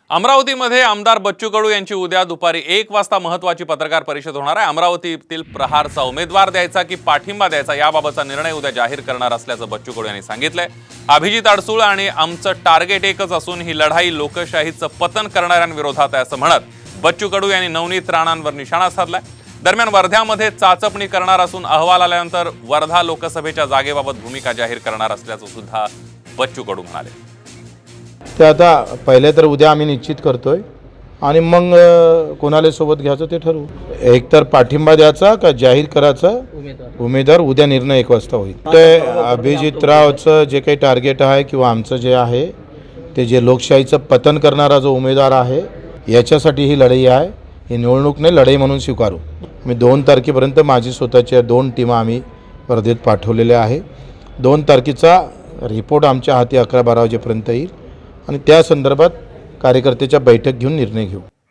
अमरावतीमध्ये आमदार बच्चू कडू यांची उद्या दुपारी 1 वाजता महत्त्वाची पत्रकार परिषद होणार आहे। अमरावतीतील प्रहारचा उमेदवार द्यायचा की पाठिंबा द्यायचा याबाबतचा निर्णय उद्या जाहीर करणार असल्याचं बच्चू कडू यांनी सांगितलंय। अभिजित अडसूळ आणि आमचं टार्गेट एकच असून ही लढाई लोकशाहीचं पतन करणाऱ्यांविरोधात आहे असं म्हणत बच्चू कडू यांनी नवनीत राणांवर निशाणा साधलाय। दरम्यान वर्ध्यामध्ये चाचपणी करणार असून अहवाल आल्यानंतर वर्धा लोकसभेच्या जागेबाबत भूमिका जाहीर करणार असल्याचं सुद्धा बच्चू कडू म्हणाले। ते आता पहिले तर उद्या आम्ही निश्चित करतोय आणि मग कोणाला सोबत घ्यायचं ते ठरवू। एक तर पाठिंबा द्यायचा का जाहीर करायचा उमेदवार उद्या निर्णय 1 वाजता होईल। ते अभिजितरावचं जे काही टार्गेट आहे किंवा आमचं जे आहे ते जे लोकशाहीचं पतन करणारा जो उमेदवार आहे याच्यासाठी ही लढाई आहे। ही निवडणूक नाही लढाई म्हणून स्वीकारू। मी 2 तारखेपर्यंत माझी स्वतःच्या 2 टीमा आम्ही वर्धेत पाठवलेल्या आहे। 2 तारखेचा रिपोर्ट आमच्या हाती 11-12 वाजेपर्यंत येईल आणि त्या संदर्भात कार्यकर्त्याच्या बैठक घेऊन निर्णय घेऊ।